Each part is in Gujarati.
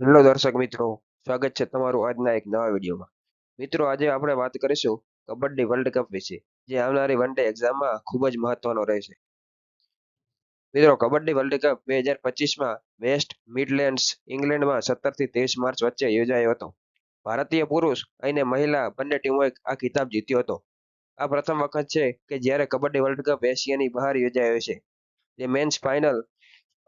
હેલો દર્શક મિત્રો, સ્વાગત છે તમારું આજના એક નવા વિડીયોમાં. મિત્રો, આજે આપણે વાત કરીશું કબડ્ડી વર્લ્ડ કપ વિશે, જે આવનારી વન ડે એક્ઝામમાં ખૂબ જ મહત્વનો રહેશે. મિત્રો, કબડ્ડી વર્લ્ડ કપ 2025માં વેસ્ટ મિડલેન્ડ્સ, ઇંગ્લેન્ડમાં 17 થી 23 માર્ચ વચ્ચે યોજાયો હતો. ભારતીય પુરુષ અને મહિલા બંને ટીમોએ આ ખિતાબ જીત્યો હતો. આ પ્રથમ વખત છે કે જ્યારે કબડ્ડી વર્લ્ડ કપ એશિયાની બહાર યોજાયો છે. જે મેન્સ ફાઇનલ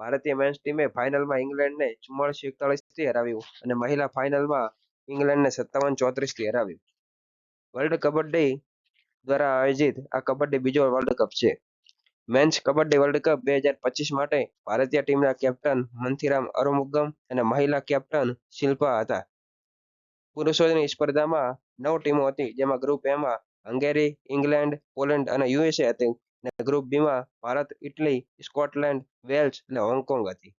ભારતીય મેન્સ ટીમે ફાઇનલમાં ઇંગ્લેન્ડને 44-41થી હરાવ્યું અને મહિલા ફાઇનલમાં ઇંગ્લેન્ડને 57-34થી હરાવ્યું. વર્લ્ડ કબડ્ડી દ્વારા આયોજિત આ કબડ્ડી બીજો વર્લ્ડ કપ છે. મેન્સ કબડ્ડી વર્લ્ડ કપ 2025 માટે ભારતીય ટીમના કેપ્ટન મંથીરામ અરુમુગમ અને મહિલા કેપ્ટન શિલ્પા હતા. પુરુષોની સ્પર્ધામાં 9 ટીમો હતી, જેમાં ગ્રુપ એમાં હંગેરી, ઇંગ્લેન્ડ, પોલેન્ડ અને યુએસએ હતી અને ગ્રુપ બીમાં ભારત, ઇટલી, સ્કોટલેન્ડ, વેલ્સ અને હોંગકોંગ હતી.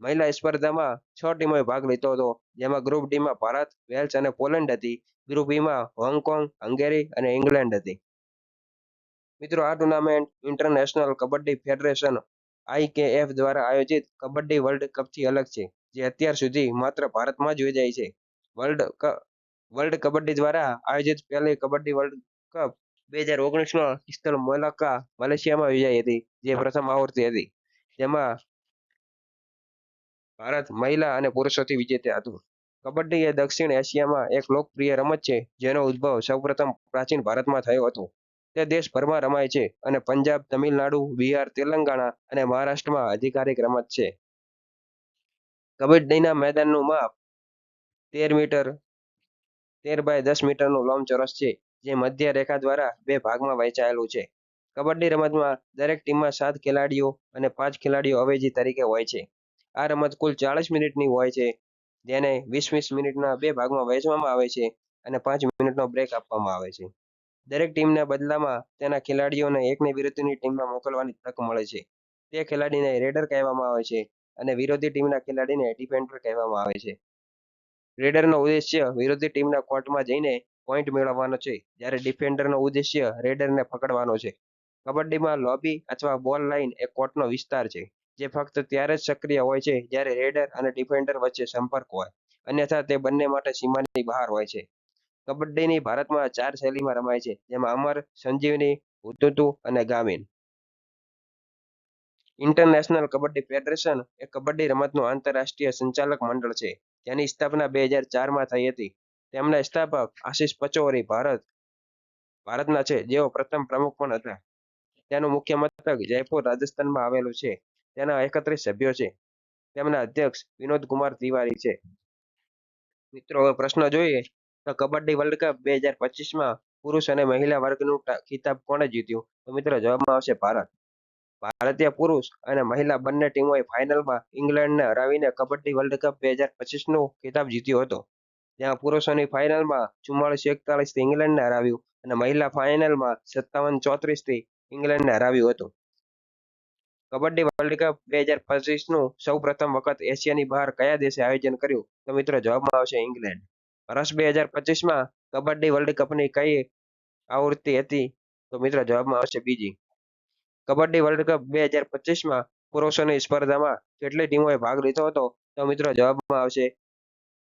મહિલા સ્પર્ધામાં 6 ટીમોએ ભાગ લીધો હતો, જેમાં ગ્રુપ ડીમાં ભારત, વેલ્સ અને પોલેન્ડ હતી. ગ્રુપ ઈમાં હોંગકોંગ, હંગેરી અને ઇંગ્લેન્ડ હતી. મિત્રો, આ tournament international kabaddi federation IKF દ્વારા આયોજિત કબડ્ડી વર્લ્ડ કપથી અલગ છે, જે અત્યાર સુધી માત્ર ભારતમાં જ યોજાય છે. વર્લ્ડ કબડ્ડી દ્વારા આયોજિત પહેલી કબડ્ડી વર્લ્ડ કપ 2019માં સ્થળ મલેશિયામાં યોજાઈ હતી, જે પ્રથમ આવૃત્તિ હતી, જેમાં ભારત મહિલા અને પુરુષોથી વિજેતા હતું. કબડ્ડી એ દક્ષિણ એશિયામાં એક લોકપ્રિય રમત છે, જેનો ઉદ્ભવ સૌપ્રથમ પ્રાચીન ભારતમાં થયો હતો. તે દેશભરમાં રમાય છે અને પંજાબ, તમિલનાડુ, બિહાર, તેલંગાણા અને મહારાષ્ટ્રમાં આધિકારિક રમત છે. કબડ્ડીના મેદાનનું માપ 13 બાય 10 મીટરનું લંબચોરસ છે, જે મધ્ય રેખા દ્વારા બે ભાગમાં વહેંચાયેલું છે. કબડ્ડી રમતમાં દરેક ટીમમાં 7 ખેલાડીઓ અને 5 ખેલાડીઓ અવેજી તરીકે હોય છે. આ રમત કુલ 40 મિનિટની હોય છે, જેને 20-20 મિનિટના બે ભાગમાં વહેંચવામાં આવે છે અને 5 મિનિટનો બ્રેક આપવામાં આવે છે. દરેક ટીમના બદલામાં તેના ખેલાડીઓને એકની વિરુદ્ધની ટીમમાં મોકલવાની તક મળે છે. તે ખેલાડીને રેડર કહેવામાં આવે છે અને વિરોધી ટીમના ખેલાડીને ડિફેન્ડર કહેવામાં આવે છે. રેડરનો ઉદ્દેશ્ય વિરોધી ટીમના કોર્ટમાં જઈને પોઈન્ટ મેળવવાનો છે, જ્યારે ડિફેન્ડરનો ઉદ્દેશ્ય રેડરને પકડવાનો છે. કબડ્ડીમાં લોબી અથવા બોલ લાઇન એ કોર્ટનો વિસ્તાર છે, જે ફક્ત ત્યારે જ સક્રિય હોય છે જ્યારે રેડર અને ડિફેન્ડર વચ્ચે સંપર્ક હોય, અન્યથા તે બંને માટે સીમાની બહાર હોય છે. કબડ્ડીની ભારતમાં 4 શૈલીમાં રમાય છે, જેમાં અમર, સંજીવની, હુતુતુ અને ગામીન. ઇન્ટરનેશનલ કબડ્ડી ફેડરેશન એ કબડ્ડી રમતનું આંતરરાષ્ટ્રીય સંચાલક મંડળ છે, જેની સ્થાપના 2004માં થઈ હતી. તેમના સ્થાપક આશિષ પચૌરી ભારતના છે, જેઓ પ્રથમ પ્રમુખ પણ હતા. તેનું મુખ્ય મથક જયપુર, રાજસ્થાનમાં આવેલું છે. તેના 31 સભ્યો છે. તેમના અધ્યક્ષ વિનોદ કુમાર તિવારી છે. મિત્રો, હવે પ્રશ્ન જોઈએ તો કબડ્ડી વર્લ્ડ કપ 2025માં પુરુષ અને મહિલા વર્ગનું ખિતાબ કોણે જીત્યું? તો મિત્રો, જવાબમાં આવશે ભારત. ભારતીય પુરુષ અને મહિલા બંને ટીમોએ ફાઇનલમાં ઇંગ્લેન્ડને હરાવીને કબડ્ડી વર્લ્ડ કપ 2025નો ખિતાબ જીત્યો હતો. જ્યાં પુરુષોની ફાઇનલમાં 44-41થી ઇંગ્લેન્ડને હરાવ્યું અને મહિલા ફાઇનલમાં 57-34થી ઇંગ્લેન્ડને હરાવ્યું હતું. કબડ્ડી વર્લ્ડ કપ 2025નું સૌ પ્રથમ વખત એશિયાની બહાર કયા દેશે આયોજન કર્યું? તો મિત્રો, જવાબમાં આવશે ઇંગ્લેન્ડ. વર્ષ 2025માં કબડ્ડી વર્લ્ડ કપની કઈ આવૃત્તિ હતી? તો મિત્રો, જવાબમાં આવશે બીજી. કબડ્ડી વર્લ્ડ કપ 2025માં પુરુષોની સ્પર્ધામાં કેટલી ટીમોએ ભાગ લીધો હતો? તો મિત્રો, જવાબમાં આવશે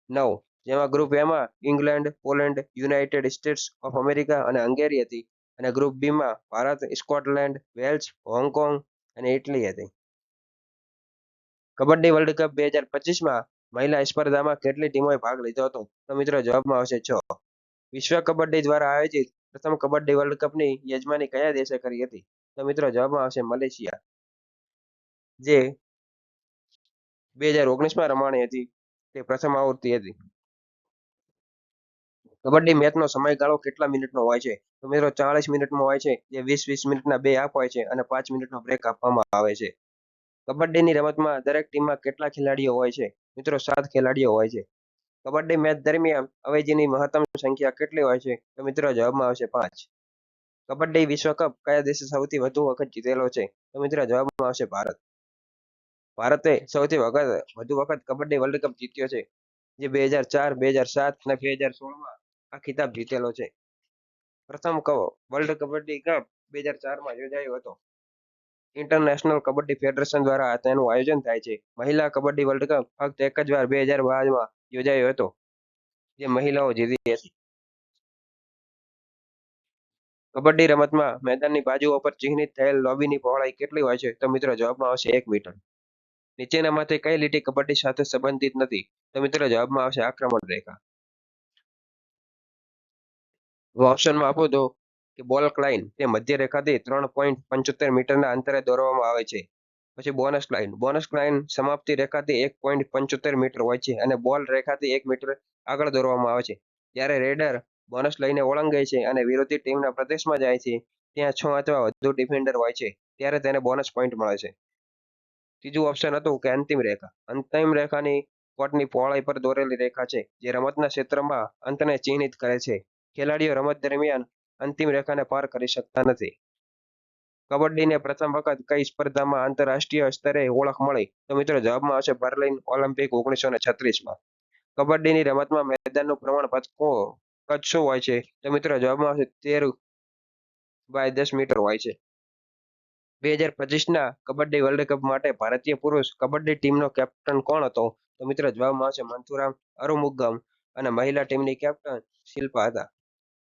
9, જેમાં ગ્રુપ એમાં England, Poland, United States of America અને હંગેરી હતી અને ગ્રુપ બીમાં ભારત, સ્કોટલેન્ડ, વેલ્સ, હોંગકોંગ અને ઇટલી હતી. કબડ્ડી વર્લ્ડ કપ 2025માં મહિલા સ્પર્ધામાં કેટલી ટીમોએ ભાગ લીધો હતો? તો મિત્રો, જવાબમાં આવશે 6. વિશ્વ કબડ્ડી દ્વારા આયોજિત પ્રથમ કબડ્ડી વર્લ્ડ કપની યજમાની કયા દેશે કરી હતી? તો મિત્રો, જવાબમાં આવશે મલેશિયા, જે 2019માં રમાણી હતી. તે પ્રથમ આવૃત્તિ હતી. કબડ્ડી મેચનો સમયગાળો કેટલા મિનિટનો હોય છે? તો મિત્રો, 40 મિનિટનો હોય છે, જે 20-20 મિનિટના બે હાફ હોય છે અને 5 મિનિટનો બ્રેક આપવામાં આવે છે. કબડ્ડીની રમતમાં દરેક ટીમમાં કેટલા ખેલાડીઓ હોય છે? મિત્રો, 7 ખેલાડીઓ હોય છે. કબડ્ડી મેચ દરમિયાન અવેજીની મહત્તમ સંખ્યા કેટલી હોય છે? તો મિત્રો, જવાબમાં આવશે 5. કબડ્ડી વિશ્વકપ કયા દેશે સૌથી વધુ વખત જીતેલો છે? તો મિત્રો, જવાબમાં આવશે ભારત. ભારતે સૌથી વધુ વખત કબડ્ડી વર્લ્ડ કપ જીત્યો છે, જે 2004, 2007 અને 2016માં આ ખિતાબ જીતેલો છે. પ્રથમ વર્લ્ડ કબડ્ડી કપ 2004માં યોજાયો હતો. ઇન્ટરનેશનલ કબડ્ડી ફેડરેશન દ્વારા તેનું આયોજન થાય છે. મહિલા કબડ્ડી વર્લ્ડ કપ ફક્ત એક જ વાર 2012માં યોજાયો હતો, જે મહિલાઓ જીતી હતી. કબડ્ડી રમતમાં મેદાનની બાજુઓ પર ચિહ્નિત થયેલ લોબીની પહોળાઈ કેટલી હોય છે? તો મિત્રો જવાબમાં આવશે 1 મીટર. નીચેનામાંથી કઈ લીટી કબડ્ડી સાથે સંબંધિત નથી? તો મિત્રો જવાબમાં આવશે આક્રમણ રેખા. ઓપ્શનમાં આપો તો કે બોલ લાઇન તે મધ્ય રેખાથી 3.75 મીટરના અંતરે દોરવામાં આવે છે. પછી બોનસ લાઇન સમાપ્તિ રેખાથી 1.75 મીટર હોય છે અને બોલ રેખાથી 1 મીટર આગળ દોરવામાં આવે છે. જ્યારે રેડર બોનસ લઈને ઓળંગે છે અને વિરોધી ટીમના પ્રદેશમાં જાય છે, ત્યાં 6 અથવા વધુ ડિફેન્ડર હોય છે, ત્યારે તેને બોનસ પોઈન્ટ મળે છે. ત્રીજું ઓપ્શન હતું કે અંતિમ રેખા. અંતિમ રેખાની કોર્ટની પહોળાઈ પર દોરેલી રેખા છે, જે રમતના ક્ષેત્રમાં અંતને ચિહ્નિત કરે છે. ખેલાડીઓ રમત દરમિયાન અંતિમ રેખાને પાર કરી શકતા નથી. કબડ્ડીને પ્રથમ વખત કઈ સ્પર્ધામાં આંતરરાષ્ટ્રીય સ્તરે ઓળખ મળી? તો મિત્રો જવાબમાં આવશે બર્લિન ઓલિમ્પિક 1936માં. કબડ્ડીની રમતમાં મેદાનનું પ્રમાણ કદ શું હોય છે? તો મિત્રો જવાબમાં આવશે 13 × 10 મીટર હોય છે. 2025ના કબડ્ડી વર્લ્ડ કપ માટે ભારતીય પુરુષ કબડ્ડી ટીમનો કેપ્ટન કોણ હતો? તો મિત્રો જવાબમાં આવશે મંથુરામ અરુમુગમ અને મહિલા ટીમની કેપ્ટન શિલ્પા હતા.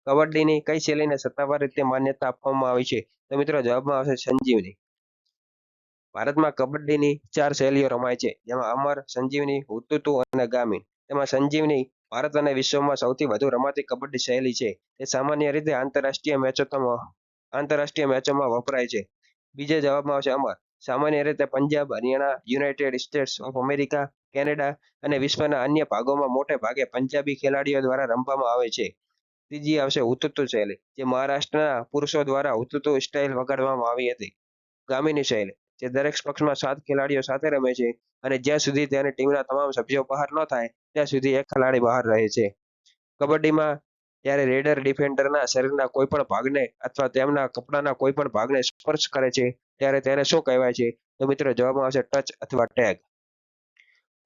કબડ્ડીની કઈ શૈલીને સત્તાવાર રીતે માન્યતા આપવામાં આવી છે? તો મિત્રો જવાબમાં આવશે સંજીવની. ભારતમાં કબડ્ડીની 4 શૈલીઓ રમાય છે, જેમાં અમર, સંજીવની, હુતુતુ અને ગામીન. તેમાં સંજીવની ભારત અને વિશ્વમાં સૌથી વધુ રમાતી કબડ્ડી શૈલી છે. તે સામાન્ય રીતે આંતરરાષ્ટ્રીય મેચોમાં વપરાય છે. બીજા જવાબમાં આવશે અમર. સામાન્ય રીતે Punjab, Haryana, United States of America, Canada અને વિશ્વના અન્ય ભાગોમાં મોટે ભાગે પંજાબી ખેલાડીઓ દ્વારા રમવામાં આવે છે. ત્રીજી આવશે હુતુતુ શૈલી, જે મહારાષ્ટ્રના પુરુષો દ્વારા હુતુતુ સ્ટાઇલ વગાડવામાં આવી હતી. ગામીની શૈલી, જે દરેક પક્ષમાં 7 ખેલાડીઓ સાથે રમે છે અને જ્યાં સુધી તેની ટીમના તમામ સભ્યો બહાર ન થાય ત્યાં સુધી એક ખેલાડી બહાર રહે છે. કબડ્ડીમાં જ્યારે રેડર ડિફેન્ડરના શરીરના કોઈપણ ભાગને અથવા તેમના કપડાના કોઈપણ ભાગને સ્પર્શ કરે છે, ત્યારે તેને શું કહેવાય છે? તો મિત્રો જવાબમાં આવશે ટચ અથવા ટેગ.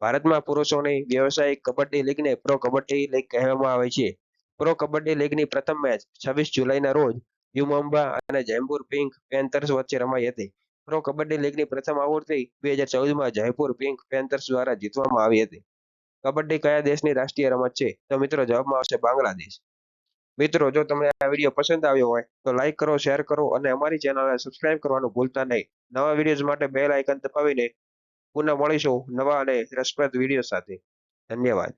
ભારતમાં પુરુષોની વ્યવસાયિક કબડ્ડી લીગને પ્રો કબડ્ડી લીગ કહેવામાં આવે છે. પ્રો કબડ્ડી લીગની પ્રથમ મેચ 26 જુલાઈના રોજ યુમમ્બા અને જયપુર પિંક પેન્થર્સ વચ્ચે રમાઈ હતી. પ્રો કબડ્ડી લીગની પ્રથમ આવૃત્તિ 2014માં જયપુર પિંક પેન્થર્સ દ્વારા જીતવામાં આવી હતી. કબડ્ડી કયા દેશની રાષ્ટ્રીય રમત છે? તો મિત્રો જવાબમાં આવશે બાંગ્લાદેશ. મિત્રો, જો તમને આ વિડીયો પસંદ આવ્યો હોય તો લાઈક કરો, શેર કરો અને અમારી ચેનલને સબસ્ક્રાઇબ કરવાનું ભૂલતા નહીં. નવા વિડીયોઝ માટે બેલ આઇકન દબાવીને પુનઃ મળીશું નવા અને રસપ્રદ વિડીયો સાથે. ધન્યવાદ.